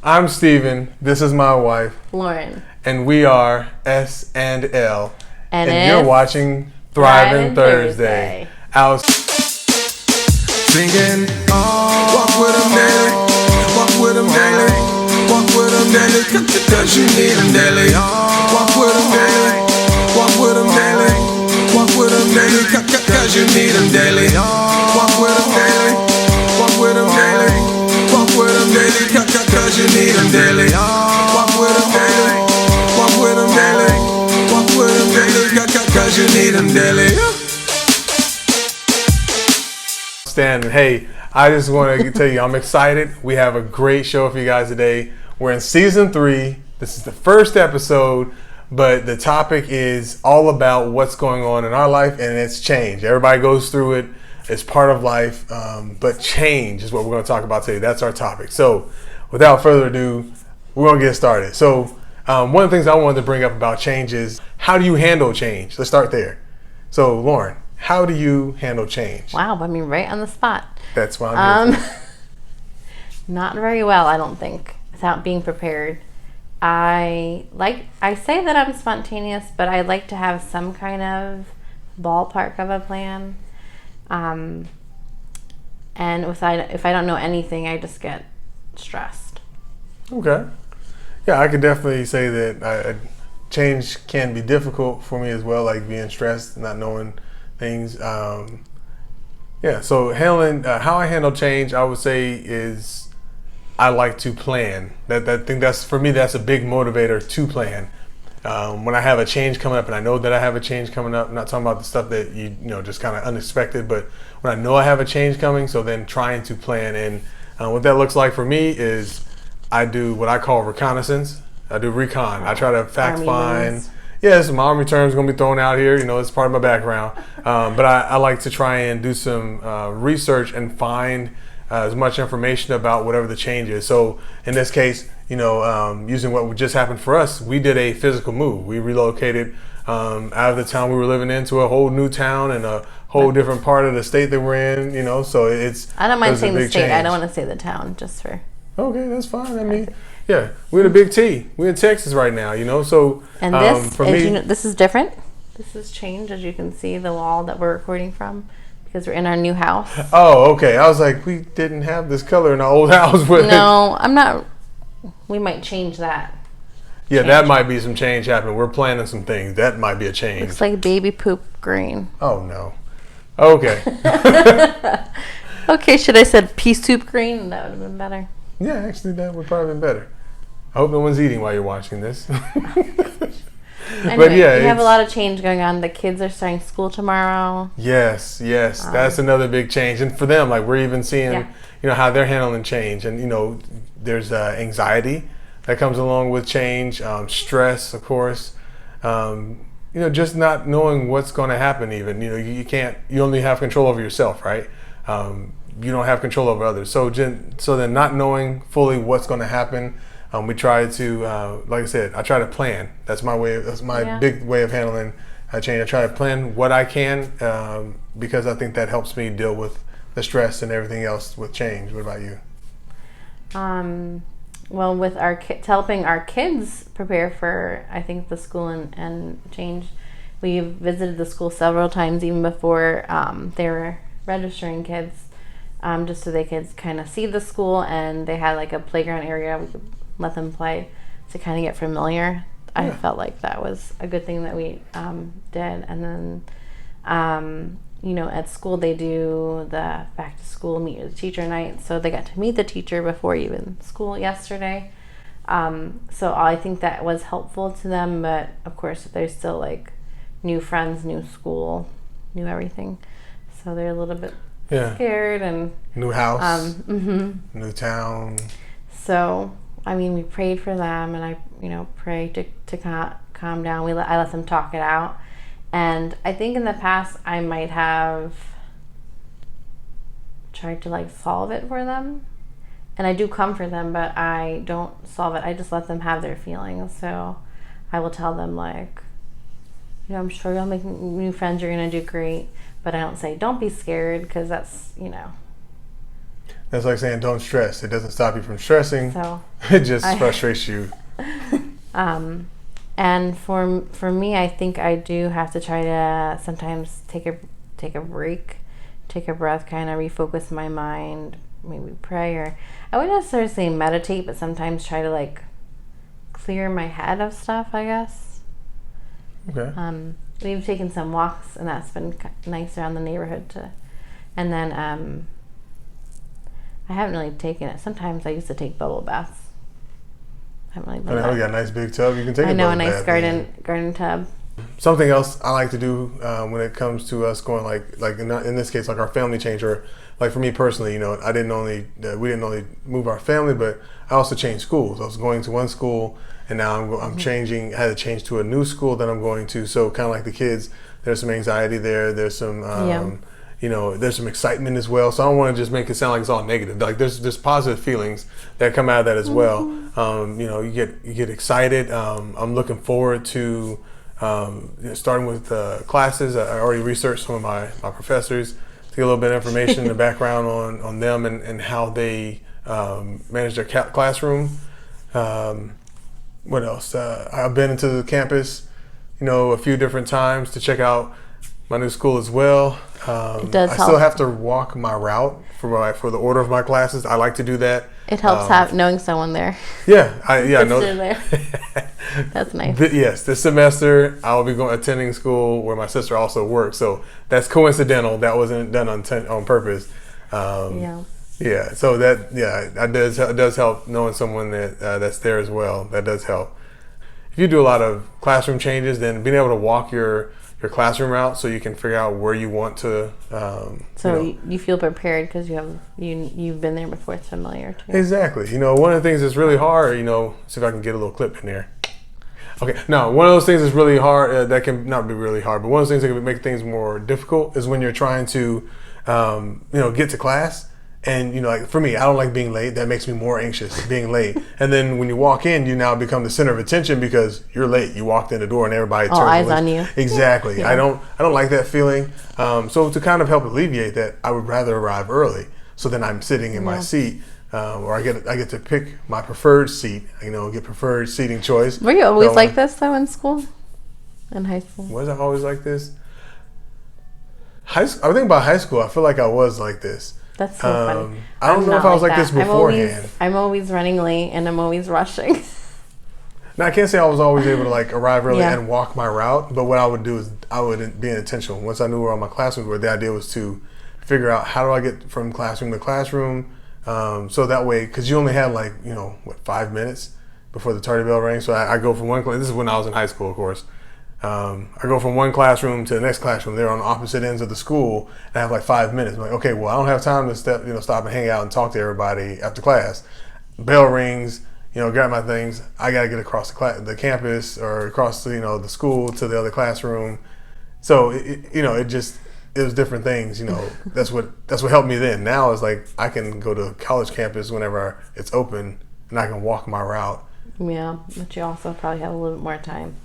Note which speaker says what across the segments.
Speaker 1: I'm Steven. This is my wife.
Speaker 2: Lauren.
Speaker 1: And we are S and L.
Speaker 2: And
Speaker 1: you're watching Thriving Thursday. Our
Speaker 3: singing, walk with them daily, walk with them daily, walk with them daily, cause you need them daily. Walk with them daily, walk with them daily, walk with them daily, cause you need them daily. Walk with them daily, walk with them daily, walk with them daily, cause you need them daily. Walk with them daily, walk with them daily, walk with them daily, cause you need them daily.
Speaker 1: Standing. Hey, I just want to tell you I'm excited. We have a great show for you guys today. We're in season 3. This is the first episode, but the topic is all about what's going on in our life, and it's change. Everybody goes through it. It's part of life, but change is what we're going to talk about today. That's our topic. So without further ado, we're going to get started. So one of the things I wanted to bring up about change is, how do you handle change? Let's start there. So Lauren, how do you handle change?
Speaker 2: Wow, I mean, right on the spot.
Speaker 1: That's why I'm here.
Speaker 2: Not very well, I don't think, without being prepared. I say that I'm spontaneous, but I like to have some kind of ballpark of a plan. And if I don't know anything, I just get stressed.
Speaker 1: Okay. Yeah, I could definitely say that change can be difficult for me as well, like being stressed, not knowing things. So handling how I handle change, I would say, is I like to plan. I think that's, for me, that's a big motivator to plan. When I have a change coming up, and I know that I have a change coming up, I'm not talking about the stuff that you know just kind of unexpected, but when I know I have a change coming, so then trying to plan. And what that looks like for me is I do what I call reconnaissance. I do recon. I try to fact find. Yes, my Army term is going to be thrown out here. You know, it's part of my background. But I like to try and do some research and find as much information about whatever the change is. So in this case, using what just happened for us, we did a physical move. We relocated out of the town we were living in to a whole new town and a whole different part of the state that we're in. So it's.
Speaker 2: I don't mind saying the state.
Speaker 1: Change.
Speaker 2: I don't want to say the town, just for.
Speaker 1: Okay, that's fine. I mean, yeah, we're in a big T. We're in Texas right now, So
Speaker 2: and this, for me, this is different. This has changed, as you can see, the wall that we're recording from, because we're in our new house.
Speaker 1: Oh, okay. I was like, we didn't have this color in our old house.
Speaker 2: No, I'm not. We might change that.
Speaker 1: Yeah, that might be some change happening. We're planning some things. That might be a change.
Speaker 2: Looks like baby poop green.
Speaker 1: Oh, no. Okay.
Speaker 2: Okay, should I said pea soup green? That would have been better.
Speaker 1: Yeah, actually, that would probably have been better. I hope no one's eating while you're watching this.
Speaker 2: Anyway,
Speaker 1: but yeah,
Speaker 2: we have a lot of change going on. The kids are starting school tomorrow.
Speaker 1: Yes. That's another big change. And for them, like, we're even seeing, how they're handling change. And, there's anxiety that comes along with change, stress, of course. Just not knowing what's going to happen even. You only have control over yourself, right? You don't have control over others. So then not knowing fully what's going to happen, we try to, like I said, I try to plan. That's my way. That's my big way of handling change. I try to plan what I can because I think that helps me deal with the stress and everything else with change. What about you?
Speaker 2: Well, with helping our kids prepare for, I think, the school and change, we visited the school several times even before they were registering kids, just so they could kind of see the school, and they had like a playground area we could let them play to kind of get familiar. I felt like that was a good thing that we did. And then at school they do the back to school meet with the teacher night, so they got to meet the teacher before even school yesterday. So I think that was helpful to them, but of course there's still like new friends, new school, new everything, so they're a little bit scared. And
Speaker 1: new house, new town.
Speaker 2: So I mean, we prayed for them, and I pray to calm down. I let them talk it out. And I think in the past I might have tried to solve it for them, and I do comfort them, but I don't solve it. I just let them have their feelings. So I will tell them I'm sure you'll make new friends, you're gonna do great, but I don't say don't be scared, because that's
Speaker 1: That's like saying don't stress. It doesn't stop you from stressing.
Speaker 2: So,
Speaker 1: It just frustrates you.
Speaker 2: and for me, I think I do have to try to sometimes take a break, take a breath, kind of refocus my mind, maybe pray, or I wouldn't necessarily say meditate, but sometimes try to like clear my head of stuff, I guess.
Speaker 1: Okay.
Speaker 2: We've taken some walks, and that's been nice around the neighborhood too. And then I haven't really taken it. Sometimes I used to take bubble baths. I haven't really
Speaker 1: I
Speaker 2: done
Speaker 1: know you
Speaker 2: that.
Speaker 1: got a nice big tub. You can take
Speaker 2: I know, a
Speaker 1: bubble
Speaker 2: nice
Speaker 1: bath.
Speaker 2: garden tub.
Speaker 1: Something else I like to do when it comes to us going like in this case like our family change, or like for me personally, you know, we didn't only move our family, but I also changed schools. I was going to one school, and now I'm changing. I had to change to a new school that I'm going to. So kind of like the kids, there's some anxiety there. There's some you know, there's some excitement as well. So I don't want to just make it sound like it's all negative. Like there's positive feelings that come out of that as well. You know, you get excited. I'm looking forward to starting with classes. I already researched some of my professors to get a little bit of information in the background on them and how they manage their classroom. What else? I've been into the campus, you know, a few different times to check out my new school as well.
Speaker 2: It does
Speaker 1: I
Speaker 2: help.
Speaker 1: still have to walk my route for the order of my classes. I like to do that.
Speaker 2: It helps knowing someone there.
Speaker 1: Yeah, I know.
Speaker 2: There. That's nice.
Speaker 1: Yes, this semester I will be attending school where my sister also works. So that's coincidental. That wasn't done on purpose. Yeah. So that does help knowing someone that's there as well. That does help. If you do a lot of classroom changes, then being able to walk your classroom route so you can figure out where you want to.
Speaker 2: You feel prepared because you've been there before. It's familiar to you.
Speaker 1: Exactly. You know, one of the things that's really hard. You know, see if I can get a little clip in there. Okay. Now, one of those things that's really hard. That can not be really hard, but one of those things that can make things more difficult is when you're trying to, get to class. And, you know, like for me, I don't like being late. That makes me more anxious, being late. And then when you walk in, you now become the center of attention because you're late. You walked in the door and everybody turns.
Speaker 2: All eyes on you.
Speaker 1: Exactly.
Speaker 2: Yeah.
Speaker 1: I don't like that feeling. So to kind of help alleviate that, I would rather arrive early. So then I'm sitting in my seat, or I get to pick my preferred seat. You know, get preferred seating choice.
Speaker 2: Were you always like this though in school, in high school?
Speaker 1: Was I always like this? I think about high school. I feel like I was like this.
Speaker 2: That's so funny.
Speaker 1: I don't know if I was like this beforehand.
Speaker 2: I'm always running late and I'm always rushing.
Speaker 1: Now, I can't say I was always able to like arrive early and walk my route, but what I would do is I would be intentional. Once I knew where all my classrooms were, the idea was to figure out how do I get from classroom to classroom. So that way, because you only had 5 minutes before the tardy bell rang. So I go from one class. This is when I was in high school, of course. I go from one classroom to the next classroom. They're on opposite ends of the school, and I have like 5 minutes. I'm like, okay, well, I don't have time to stop and hang out and talk to everybody after class. Bell rings, grab my things. I got to get across the campus or across the school to the other classroom. So it was different things. That's what helped me then. Now it's like I can go to college campus whenever it's open, and I can walk my route.
Speaker 2: Yeah, but you also probably have a little bit more time.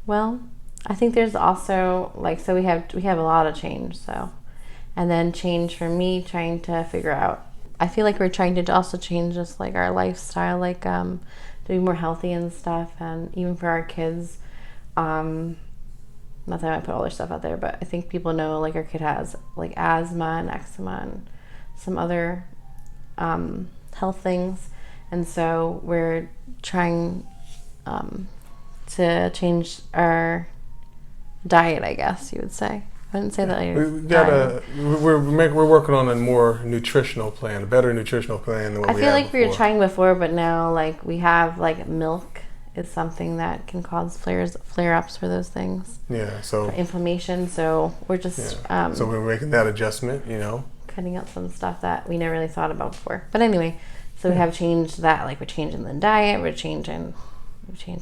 Speaker 2: Well, I think there's also so we have a lot of change. So, and then change for me, trying to figure out. I feel like we're trying to also change just like our lifestyle, to be more healthy and stuff, and even for our kids. Not that I might put all their stuff out there, but I think people know our kid has asthma and eczema and some other health things, and so we're trying to change our diet, I guess you would say. I wouldn't say that.
Speaker 1: We're working on a more nutritional plan, a better nutritional plan than what we had before.
Speaker 2: I feel like we were trying before, but now we have milk is something that can cause flare-ups for those things.
Speaker 1: Yeah, so
Speaker 2: for inflammation. So we're just
Speaker 1: so we're making that adjustment,
Speaker 2: cutting out some stuff that we never really thought about before. But anyway, so we have changed that. We're changing the diet. We changed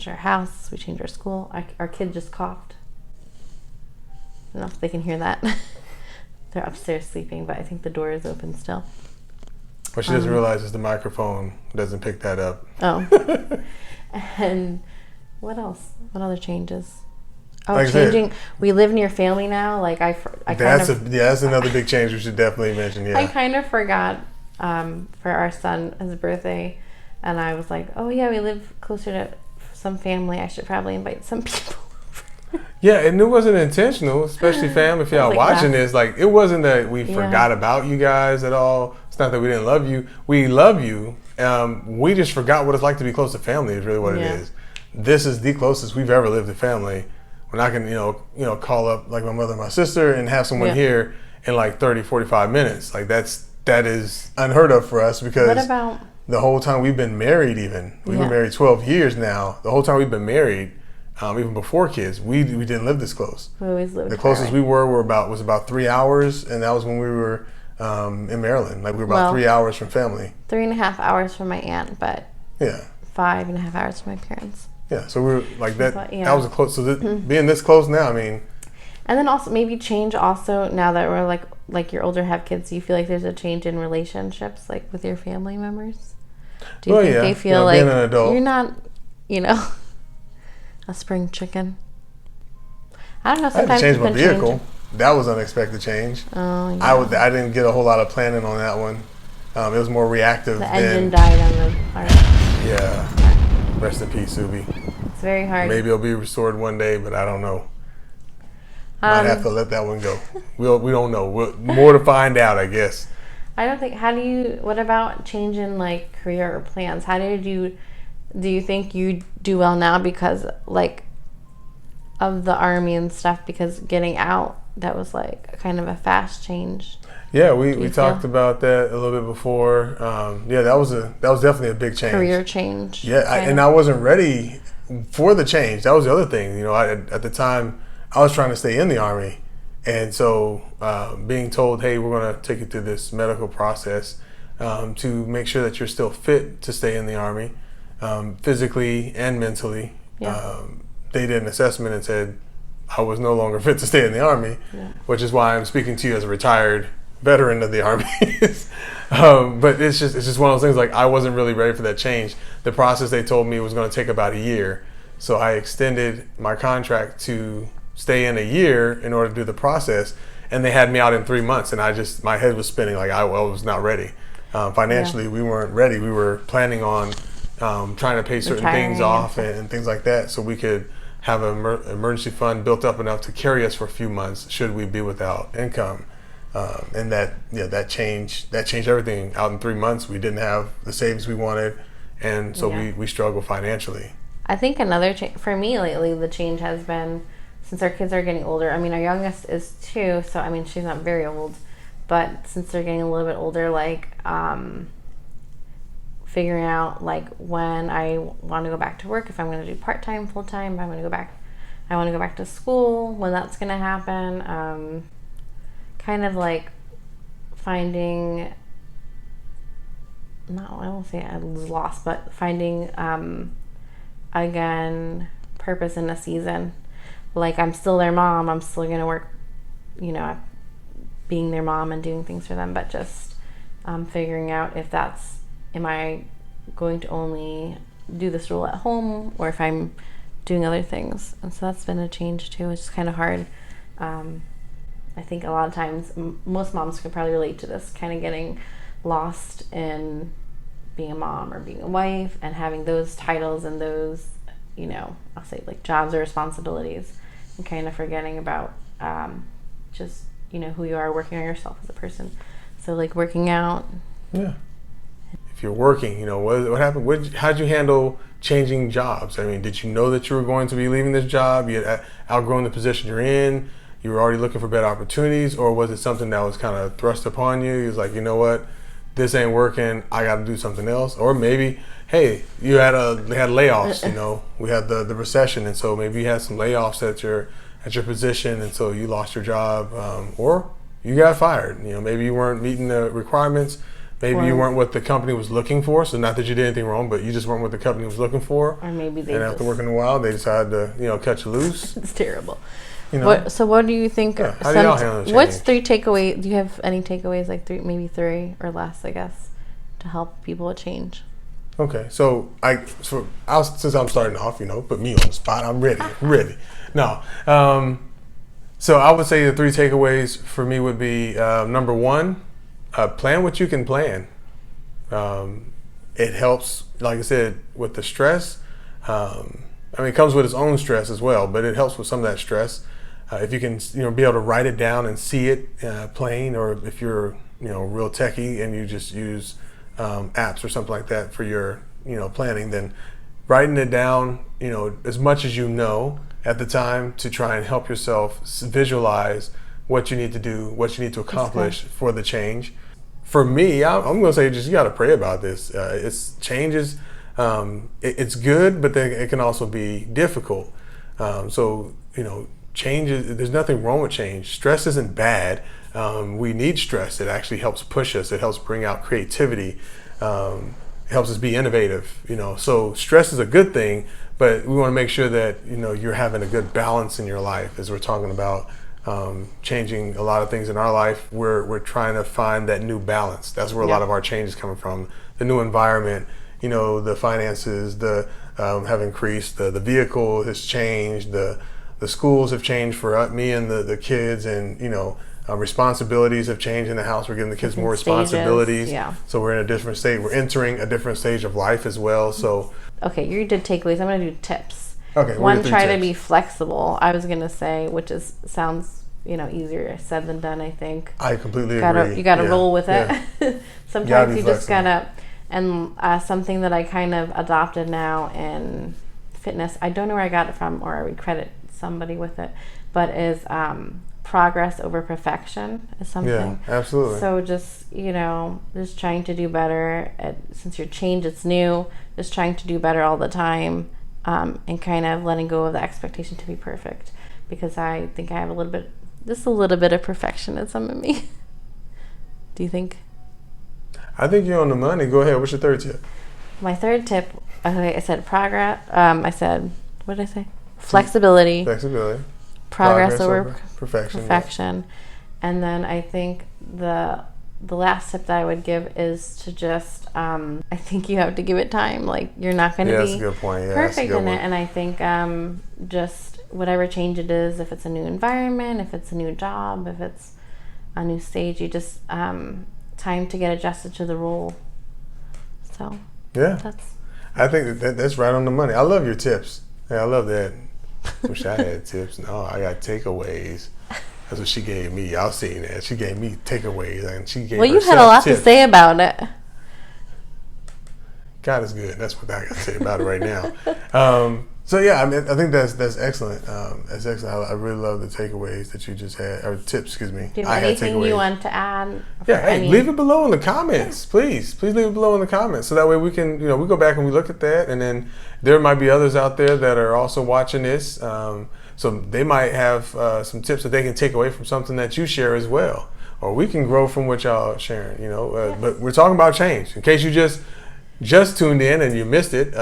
Speaker 2: our house. We changed our school. Our kid just coughed. I don't know if they can hear that. They're upstairs sleeping, but I think the door is open still.
Speaker 1: What she doesn't realize is the microphone doesn't pick that up.
Speaker 2: Oh. And what else? What other changes? Oh,
Speaker 1: like I said,
Speaker 2: changing. We live near family now. Like I
Speaker 1: that's another big change we should definitely mention. Yeah.
Speaker 2: I kind of forgot for our son, his birthday, and I was like, oh yeah, we live closer to some family. I should probably invite some people over.
Speaker 1: Yeah, and it wasn't intentional, especially fam. If y'all
Speaker 2: Like
Speaker 1: watching
Speaker 2: that.
Speaker 1: this, like it wasn't that we forgot about you guys at all. It's not that we didn't love you. We love you. We just forgot what it's like to be close to family. Is really what it is. This is the closest we've ever lived to family. When I can, call up like my mother and my sister and have someone here in like 30, 45 minutes. Like that is unheard of for us because
Speaker 2: What about
Speaker 1: the whole time we've been married, we've been married 12 years now. The whole time we've been married, even before kids, we didn't live this close.
Speaker 2: we always lived
Speaker 1: The closest
Speaker 2: far away.
Speaker 1: we was about 3 hours, and that was when we were in Maryland. Like we were about 3 hours from family.
Speaker 2: 3.5 hours from my aunt, but
Speaker 1: Yeah.
Speaker 2: 5.5 hours from my parents.
Speaker 1: Yeah, so we were like that.
Speaker 2: But, yeah.
Speaker 1: That was a close. So being this close now, I mean,
Speaker 2: And then also maybe change also now that we're like you're older, have kids. Do you feel like there's a change in relationships, like with your family members? Do you think they feel like
Speaker 1: being an adult.
Speaker 2: you're not, a spring chicken? I don't know.
Speaker 1: I had
Speaker 2: Sometimes
Speaker 1: to change my
Speaker 2: people
Speaker 1: vehicle. That was unexpected change.
Speaker 2: Oh, yeah.
Speaker 1: I didn't get a whole lot of planning on that one. It was more reactive.
Speaker 2: The engine died on the.
Speaker 1: Yeah. Rest in peace, Subi.
Speaker 2: It's very hard.
Speaker 1: Maybe it'll be restored one day, but I don't know. Might have to let that one go. We don't know. More to find out, I guess.
Speaker 2: I don't think. What about changing like career or plans? Do you think you do well now because like of the army and stuff? Because getting out, that was like kind of a fast change.
Speaker 1: Yeah, we talked about that a little bit before. That was definitely a big change.
Speaker 2: Career change.
Speaker 1: Yeah, and I wasn't ready for the change. That was the other thing. At the time, I was trying to stay in the Army. And so being told, hey, we're going to take you through this medical process to make sure that you're still fit to stay in the Army, physically and mentally.
Speaker 2: Yeah.
Speaker 1: They did an assessment and said I was no longer fit to stay in the Army, which is why I'm speaking to you as a retired veteran of the Army. But it's just one of those things, like I wasn't really ready for that change. The process they told me was going to take about a year. So I extended my contract to stay in a year in order to do the process. And they had me out in 3 months, and my head was spinning like I was not ready. Financially, we weren't ready. We were planning on trying to pay certain things off and things like that so we could have an emergency fund built up enough to carry us for a few months should we be without income. And that changed everything. Out in 3 months, we didn't have the savings we wanted, and so we struggled financially.
Speaker 2: I think another change for me lately, the change has been since our kids are getting older. I mean, our youngest is 2, so I mean she's not very old, but since they're getting a little bit older, like figuring out like when I want to go back to work, if I'm going to do part-time, full-time, if I want to go back to school, when that's going to happen. Kind of like finding, I won't say I was lost, but finding again purpose in a season. Like I'm still their mom, I'm still gonna work, being their mom and doing things for them, but just figuring out if am I going to only do this role at home or if I'm doing other things. And so that's been a change too. It's kind of hard. I think a lot of times, most moms could probably relate to this, kind of getting lost in being a mom or being a wife and having those titles and those, I'll say like jobs or responsibilities, and kind of forgetting about just, who you are, working on yourself as a person. So like working out.
Speaker 1: Yeah. If you're working, what happened? How'd you handle changing jobs? I mean, did you know that you were going to be leaving this job? You had outgrown the position you're in? You were already looking for better opportunities, or was it something that was kind of thrust upon you? You was like, you know what, this ain't working. I got to do something else. Or maybe, hey, they had layoffs. We had the recession, and so maybe you had some layoffs at your position, and so you lost your job, or you got fired. Maybe you weren't meeting the requirements. Maybe you weren't what the company was looking for. So not that you did anything wrong, but you just weren't what the company was looking for.
Speaker 2: Or maybe
Speaker 1: after working a while, they decided to cut you loose.
Speaker 2: It's terrible.
Speaker 1: So
Speaker 2: what do you think?
Speaker 1: How do y'all handle the
Speaker 2: what's
Speaker 1: change?
Speaker 2: 3 takeaways? Do you have any takeaways, like maybe 3 or less, I guess, to help people change?
Speaker 1: Okay, so since I'm starting off, put me on the spot. I'm ready. I'm ready. No, so I would say the 3 takeaways for me would be number 1, plan what you can plan. It helps, like I said, with the stress. It comes with its own stress as well, but it helps with some of that stress. If you can, be able to write it down and see it plain, or if you're, real techie and you just use apps or something like that for your, planning, then writing it down, as much as you know at the time to try and help yourself visualize what you need to do, what you need to accomplish for the change. For me, I'm going to say you got to pray about this. It's changes. It's good, but then it can also be difficult. Change there's nothing wrong with change. Stress isn't bad. We need stress. It actually helps push us. It helps bring out creativity. It helps us be innovative. So stress is a good thing, but we want to make sure that you're having a good balance in your life. As we're talking about changing a lot of things in our life, we're trying to find that new balance. That's where a lot of our change is coming from. The new environment, the finances, have increased. The vehicle has changed. The schools have changed for me and the kids, and responsibilities have changed in the house. We're giving the kids more responsibilities.
Speaker 2: Yeah.
Speaker 1: So we're in a different stage. We're entering a different stage of life as well. So
Speaker 2: okay, you did takeaways. I'm going to do tips.
Speaker 1: Okay.
Speaker 2: One, try to be flexible. I was going to say, which sounds easier said than done. I think
Speaker 1: I completely agree.
Speaker 2: You got to roll with it.
Speaker 1: Yeah.
Speaker 2: Sometimes you just gotta. And something that I kind of adopted now in fitness, I don't know where I got it from, or I would credit somebody with it, but is progress over perfection is something.
Speaker 1: Yeah, absolutely.
Speaker 2: So just just trying to do better. Since your change, it's new, just trying to do better all the time, and kind of letting go of the expectation to be perfect, because I think I have a little bit of perfectionism in me. Do you think?
Speaker 1: I think you're on the money. Go ahead. What's your 3rd tip?
Speaker 2: My 3rd tip, okay, I said progress. I said, what did I say? Flexibility. Progress over perfection. And then I think the last tip that I would give is to just, I think you have to give it time. Like, you're not going to be
Speaker 1: that's a good point. Yeah,
Speaker 2: perfect in it. And I think just whatever change it is, if it's a new environment, if it's a new job, if it's a new stage, you just time to get adjusted to the role. So
Speaker 1: I think that's right on the money. I love your tips. Yeah, I love that. Wish I had tips. No, I got takeaways. That's what she gave me. Y'all seen that. She gave me takeaways, and she gave
Speaker 2: you had a lot to say about it.
Speaker 1: God is good. That's what I got to say about it right now. So yeah, I think that's excellent. That's excellent. I really love the takeaways that you just had, or tips. Excuse me.
Speaker 2: Do you have anything you want to add?
Speaker 1: Leave it below in the comments, please. Please leave it below in the comments, so that way we can, we go back and we look at that, and then there might be others out there that are also watching this. So they might have some tips that they can take away from something that you share as well, or we can grow from what y'all are sharing. But we're talking about change. In case you just tuned in and you missed it.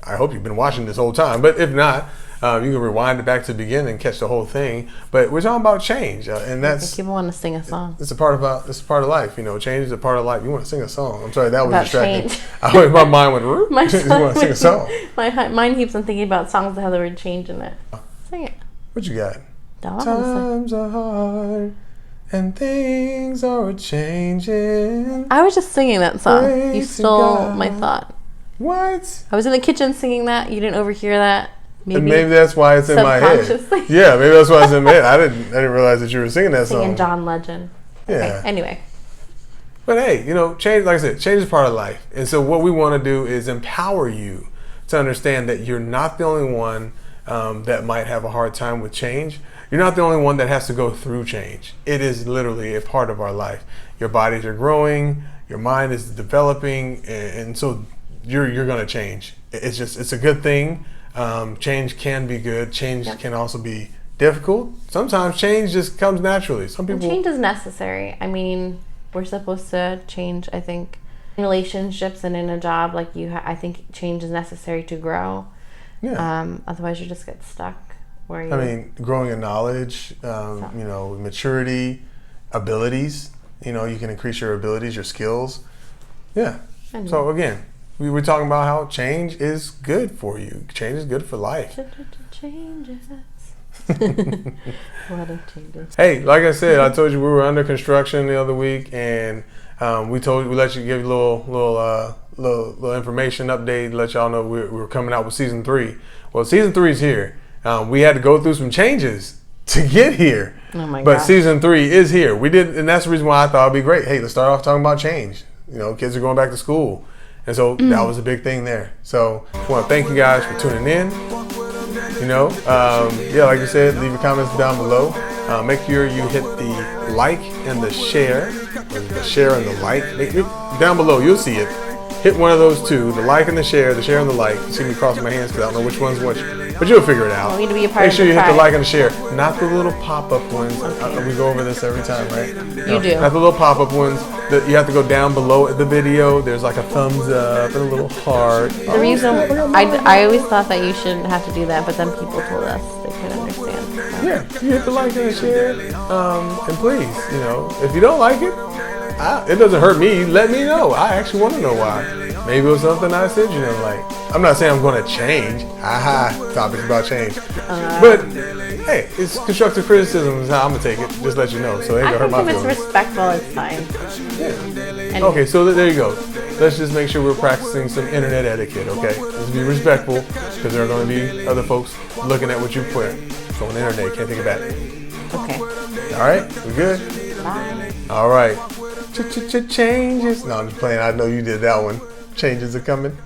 Speaker 1: I hope you've been watching this whole time, but if not, you can rewind it back to the beginning and catch the whole thing. But we're talking about change, and that's
Speaker 2: people want to sing a song.
Speaker 1: It's a part of life. Change is a part of life. You want to sing a song? I'm sorry, that was distracting.
Speaker 2: My
Speaker 1: mind went. You want to sing a song?
Speaker 2: My mind keeps on thinking about songs that have the word change in it. Sing it.
Speaker 1: What you got?
Speaker 2: Times
Speaker 1: are hard and things are changing.
Speaker 2: I was just singing that song. You stole my thought.
Speaker 1: What?
Speaker 2: I was in the kitchen singing that. You didn't overhear that.
Speaker 1: Maybe that's why it's in my head. Yeah, maybe that's why it's in my head. I didn't realize that you were singing that song.
Speaker 2: Singing John Legend.
Speaker 1: Yeah.
Speaker 2: Okay, anyway.
Speaker 1: But hey, change. Like I said, change is part of life, and so what we want to do is empower you to understand that you're not the only one that might have a hard time with change. You're not the only one that has to go through change. It is literally a part of our life. Your bodies are growing, your mind is developing, and so you're going to change. It's a good thing. Change can be good. Change can also be difficult. Sometimes change just comes naturally. Some people.
Speaker 2: Change is necessary. I mean, we're supposed to change. I think in relationships and in a job, like I think change is necessary to grow.
Speaker 1: Yeah.
Speaker 2: Otherwise, you just get stuck.
Speaker 1: Growing in knowledge, maturity, abilities. You can increase your abilities, your skills. Yeah. So again, we were talking about how change is good for you. Change is good for life.
Speaker 2: Changes. What a changes.
Speaker 1: Hey, like I said, I told you we were under construction the other week, and we let you give you a little information update, let y'all know we're coming out with season 3. Well, season 3 is here. We had to go through some changes to get here.
Speaker 2: Oh my
Speaker 1: But
Speaker 2: gosh.
Speaker 1: season 3 is here. We did, and that's the reason why I thought it'd be great. Hey, let's start off talking about change. You know, kids are going back to school, and so that was a big thing there. So I want to thank you guys for tuning in. You know, yeah, like I said, leave your comments down below. Make sure you hit the like and the share, or the share and the like. Down below, you'll see it. Hit one of those two, the like and the share and the like. You see me crossing my hands because I don't know which one's which, but you'll figure it out.
Speaker 2: I need to be a part
Speaker 1: Make
Speaker 2: of
Speaker 1: sure
Speaker 2: the
Speaker 1: you hit the
Speaker 2: pride.
Speaker 1: like and the share, not the little pop-up ones. We go over this every time, right?
Speaker 2: You do.
Speaker 1: Not the little pop-up ones. That you have to go down below the video. There's like a thumbs up and a little heart.
Speaker 2: The reason I always thought that you shouldn't have to do that, but then people told us they could understand. So.
Speaker 1: Yeah, you hit the like and the share, and please, you know, if you don't like it, it doesn't hurt me. Let me know. I actually want to know why. Maybe it was something I said you didn't like. I'm not saying I'm going to change. Topics about change. But hey, it's constructive criticism is how I'm gonna take it. Just let you know, so it ain't
Speaker 2: I
Speaker 1: gonna hurt
Speaker 2: think
Speaker 1: my
Speaker 2: if it's
Speaker 1: feelings.
Speaker 2: respectful, it's fine. And
Speaker 1: Okay, so there you go. Let's just make sure we're practicing some internet etiquette, okay? Just be respectful, because there are going to be other folks looking at what you put on the internet. Can't take it back.
Speaker 2: Okay.
Speaker 1: All right, we good?
Speaker 2: Bye.
Speaker 1: All right. Changes. No, I'm just playing. I know you did that one. Changes are coming.